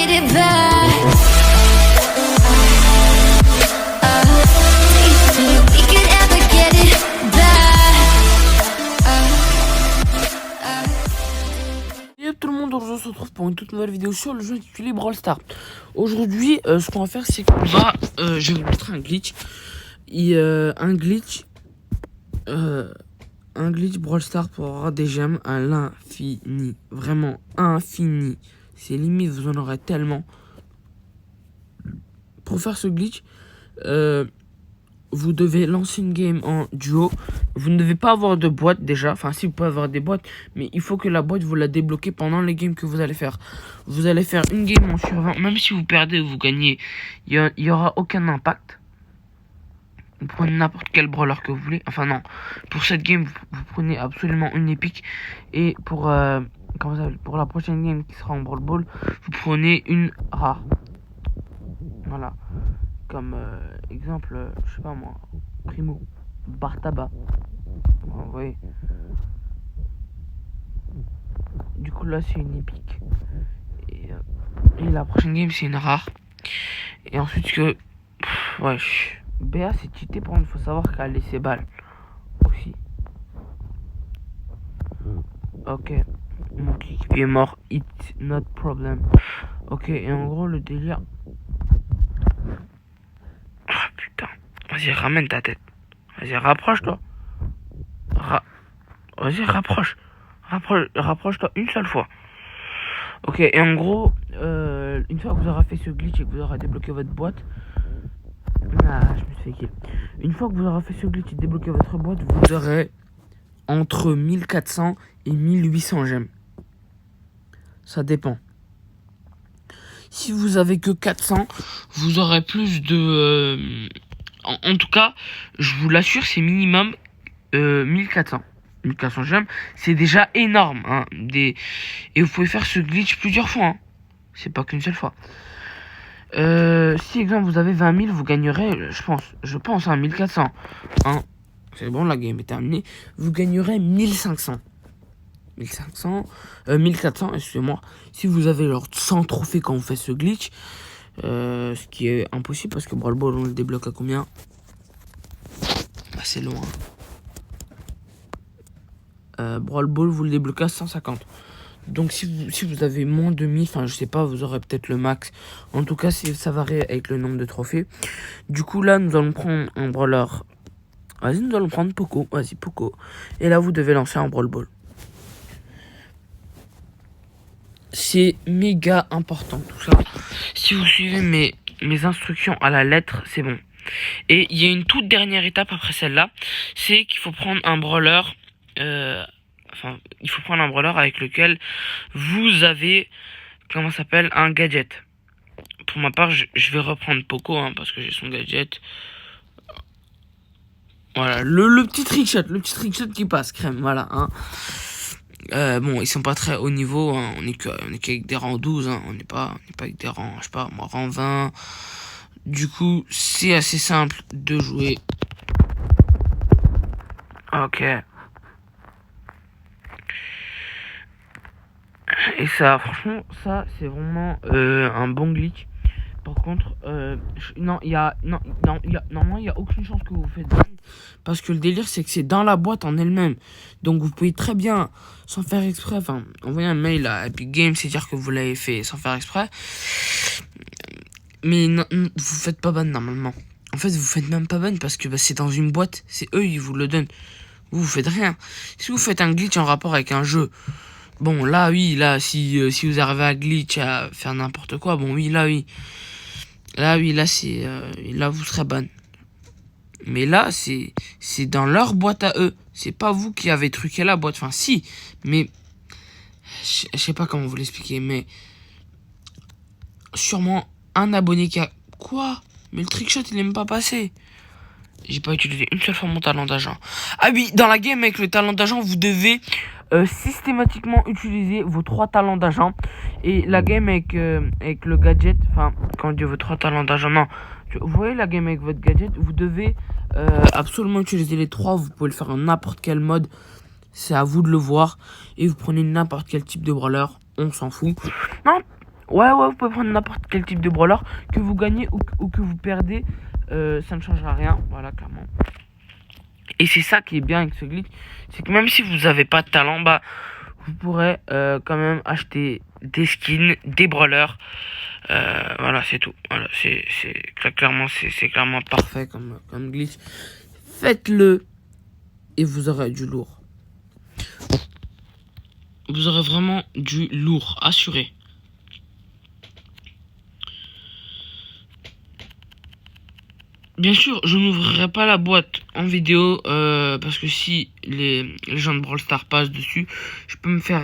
get it back. We could ever get it back. Salut tout le monde, aujourd'hui on se retrouve pour une toute nouvelle vidéo sur le jeu intitulé Brawl Stars. Aujourd'hui, ce qu'on va faire, c'est qu'on va, je vais vous montrer un glitch. Un glitch Brawl Stars pour avoir des gemmes à l'infini, vraiment infini. C'est limite, vous en aurez tellement. Pour faire ce glitch, vous devez lancer une game en duo. Vous ne devez pas avoir de boîte déjà. Enfin, si vous pouvez avoir des boîtes, mais il faut que la boîte, vous la débloquez pendant les games que vous allez faire. Vous allez faire une game en survivant. Même si vous perdez ou vous gagnez, il y aura aucun impact. Vous prenez n'importe quel brawler que vous voulez. Enfin non, pour cette game, vous prenez absolument une épique. Et pour, comment ça s'appelle, pour la prochaine game qui sera en Brawl Ball, vous prenez une rare. Voilà. Comme exemple, je sais pas moi, Primo, Bartaba. Vous voyez. Du coup là c'est une épique. Et la prochaine game c'est une rare. Et ensuite que... wesh. Béa c'est cheaté pour il faut savoir qu'elle a laissé balle. Aussi. Ok. Mon kick est mort. It's not problem. Ok, et en gros le délire... Ah putain. Vas-y, ramène ta tête. Vas-y, rapproche-toi. Vas-y, rapproche-toi une seule fois. Ok, et en gros, une fois que vous aurez fait ce glitch et que vous aurez débloqué votre boîte... Ah, je me suis fait kill. Une fois que vous aurez fait ce glitch et débloqué votre boîte, vous aurez entre 1400 et 1800 gemmes. Ça dépend. Si vous avez que 400, vous aurez plus de... En tout cas, je vous l'assure, c'est minimum 1400. 1400 gemmes, c'est déjà énorme. Hein, et vous pouvez faire ce glitch plusieurs fois. Hein. C'est pas qu'une seule fois. Si, exemple, vous avez 20 000, vous gagnerez, je pense, 1400. Hein. C'est bon, la game est terminée. Vous gagnerez 1500. 1400, excusez-moi. Si vous avez alors 100 trophées quand vous faites ce glitch, ce qui est impossible parce que Brawl Ball on le débloque à combien? C'est loin. Brawl Ball vous le débloquez à 150. Donc si vous avez moins de 1000, enfin je sais pas, vous aurez peut-être le max. En tout cas ça varie avec le nombre de trophées. Du coup là nous allons prendre un brawler. Vas-y, nous allons prendre Poco. Vas-y, Poco. Et là vous devez lancer un Brawl Ball. C'est méga important tout ça. Si vous suivez mes instructions à la lettre, c'est bon. Et il y a une toute dernière étape après celle-là, c'est qu'il faut prendre un brawler. Il faut prendre un brawler avec lequel vous avez, comment ça s'appelle, un gadget. Pour ma part, je vais reprendre Poco, hein, parce que j'ai son gadget. Voilà, le petit trickshot qui passe, crème, voilà, hein. Bon, ils sont pas très haut niveau, hein. On est qu'avec des rangs 12, hein. On n'est pas avec des rangs, je sais pas, moi, rang 20. Du coup, c'est assez simple de jouer. Ok. Et ça, franchement, ça, c'est vraiment un bon glitch. Par contre, normalement, il y a aucune chance que vous faites ban. Parce que le délire, c'est que c'est dans la boîte en elle-même. Donc, vous pouvez très bien, sans faire exprès, envoyer un mail à Epic Games et dire que vous l'avez fait sans faire exprès. Mais non, vous faites pas ban normalement. En fait, vous faites même pas ban parce que c'est dans une boîte. C'est eux, ils vous le donnent. Vous faites rien. Si vous faites un glitch en rapport avec un jeu... Bon, là, oui, là, si vous arrivez à glitch, à faire n'importe quoi, bon, oui, là, oui. Là, c'est... là, vous serez ban. Mais là, c'est dans leur boîte à eux. C'est pas vous qui avez truqué la boîte. Enfin, si, mais... Je sais pas comment vous l'expliquer, mais... Sûrement un abonné qui a... Quoi? Mais le trickshot, il est même pas passé. J'ai pas utilisé une seule fois mon talent d'agent. Ah oui, dans la game avec le talent d'agent, vous devez... systématiquement utiliser vos 3 talents d'agent. Et la game avec le gadget, enfin quand on dit vos 3 talents d'agent, non, vous voyez la game avec votre gadget, vous devez absolument utiliser les 3. Vous pouvez le faire en n'importe quel mode, c'est à vous de le voir. Et vous prenez n'importe quel type de brawler, on s'en fout. Non, Ouais, vous pouvez prendre n'importe quel type de brawler. Que vous gagnez ou que vous perdez, ça ne changera rien. Voilà, clairement. Et c'est ça qui est bien avec ce glitch. C'est que même si vous avez pas de talent, bah, vous pourrez quand même acheter des skins, des brawlers. Voilà, c'est tout. Voilà, clairement, c'est clairement parfait comme glitch. Faites-le et vous aurez du lourd. Vous aurez vraiment du lourd, assuré. Bien sûr, je n'ouvrirai pas la boîte en vidéo parce que si les gens de Brawl Stars passent dessus, je peux me faire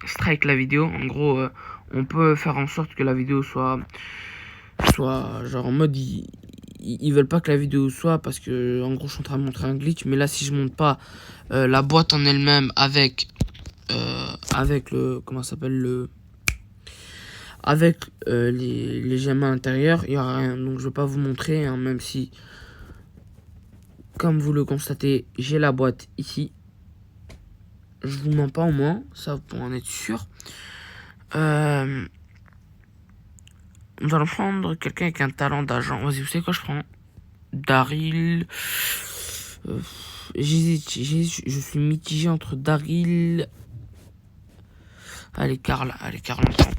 strike la vidéo. En gros, on peut faire en sorte que la vidéo soit genre en mode ils veulent pas que la vidéo soit parce que en gros je suis en train de montrer un glitch. Mais là, si je monte pas la boîte en elle-même avec le comment ça s'appelle avec les gemmes à l'intérieur, il n'y aura rien. Donc je ne vais pas vous montrer, hein, même si, comme vous le constatez, j'ai la boîte ici. Je vous mens pas au moins, ça pour en être sûr. Nous allons prendre quelqu'un avec un talent d'agent. Vas-y, vous savez quoi je prends? Daryl. J'hésite, je suis mitigé entre Daryl. Allez, Karl, on prend.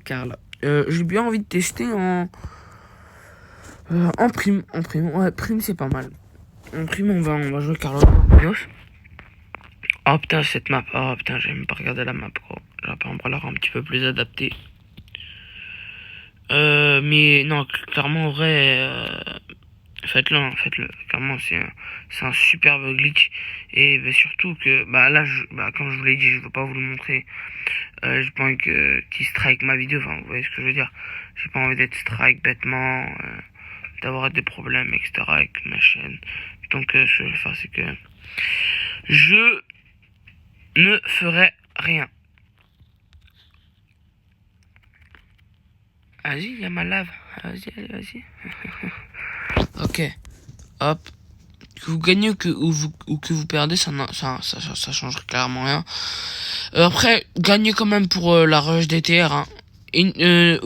Karl. J'ai bien envie de tester en prime. Ouais, prime c'est pas mal. En prime on va jouer Carlos Gambinos. Oh putain cette map. Oh putain j'ai même pas regardé la map gros. J'aurais pas un brawler un petit peu plus adapté. Mais non clairement en vrai faites-le hein, faites-le. Clairement c'est un superbe glitch. Et bah, surtout que là comme je vous l'ai dit je veux pas vous le montrer. J'ai pas envie qu'il strike ma vidéo, enfin vous voyez ce que je veux dire. J'ai pas envie d'être strike bêtement, d'avoir des problèmes, etc. avec ma chaîne. Donc ce que je vais faire c'est que je ne ferai rien. Vas-y, il y a ma lave. Vas-y. Ok. Hop. Que vous gagnez ou que vous perdez, ça change clairement rien. Après, gagnez quand même pour la rush DTR. Hein. Et, ne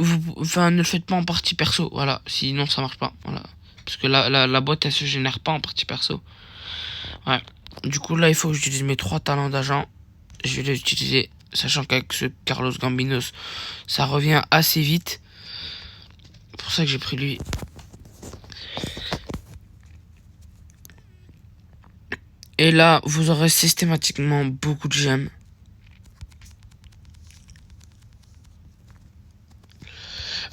le faites pas en partie perso. Voilà, sinon ça marche pas. Voilà. Parce que la boîte, elle se génère pas en partie perso. Ouais. Du coup, là, il faut que j'utilise mes 3 talents d'agent. Je vais les utiliser, sachant qu'avec ce Carlos Gambinos, ça revient assez vite. C'est pour ça que j'ai pris lui. Et là, vous aurez systématiquement beaucoup de gemmes.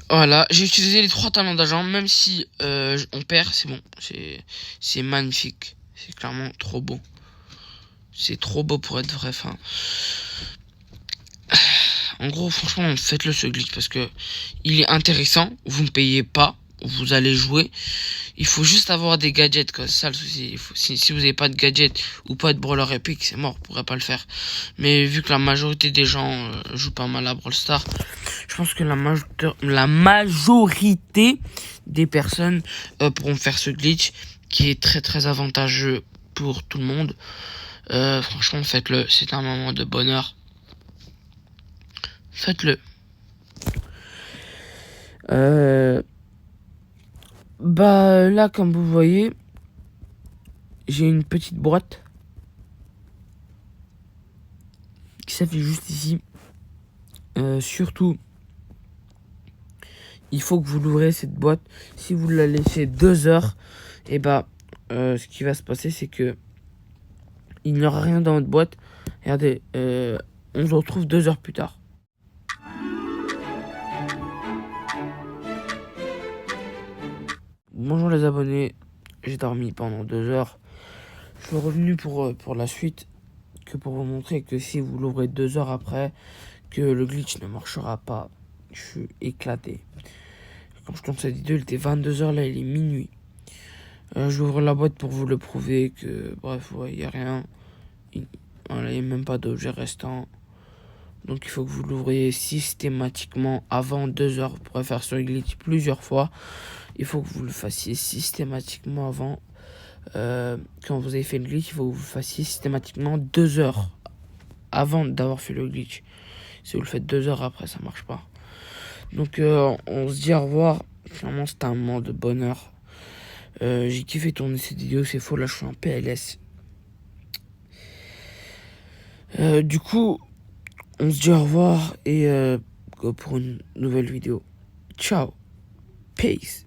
Voilà, j'ai utilisé les 3 talents d'agent, même si on perd, c'est bon. C'est magnifique. C'est clairement trop beau. C'est trop beau pour être vrai. Enfin, en gros, franchement, faites-le ce glitch parce que il est intéressant. Vous ne payez pas. Vous allez jouer. Il faut juste avoir des gadgets, quoi. C'est ça le souci. Si vous n'avez pas de gadgets ou pas de brawler épique, c'est mort. Vous pourrez pas le faire. Mais vu que la majorité des gens jouent pas mal à Brawl Stars, je pense que la majorité des personnes pourront faire ce glitch qui est très très avantageux pour tout le monde. Franchement, faites-le. C'est un moment de bonheur. Faites-le. Là, comme vous voyez, j'ai une petite boîte qui s'affiche juste ici. Surtout, il faut que vous l'ouvrez cette boîte. Si vous la laissez 2 heures, et ce qui va se passer, c'est que il n'y aura rien dans votre boîte. Regardez, on se retrouve 2 heures plus tard. Bonjour les abonnés, j'ai dormi pendant 2 heures. Je suis revenu pour la suite, que pour vous montrer que si vous l'ouvrez 2 heures après, que le glitch ne marchera pas. Je suis éclaté. Quand je tourne cette vidéo, il était 22 heures, là il est minuit. J'ouvre la boîte pour vous le prouver que, bref, il n'y a rien. Voilà, il n'y a même pas d'objet restant. Donc il faut que vous l'ouvriez systématiquement avant 2 heures. Vous pourrez faire ce glitch plusieurs fois. Il faut que vous le fassiez systématiquement avant. Quand vous avez fait le glitch, il faut que vous le fassiez systématiquement 2 heures avant d'avoir fait le glitch. Si vous le faites 2 heures après, ça marche pas. Donc on se dit au revoir. Vraiment c'était un moment de bonheur. J'ai kiffé tourner cette vidéo, c'est faux, là je suis en PLS. Du coup, on se dit au revoir et go pour une nouvelle vidéo. Ciao. Peace.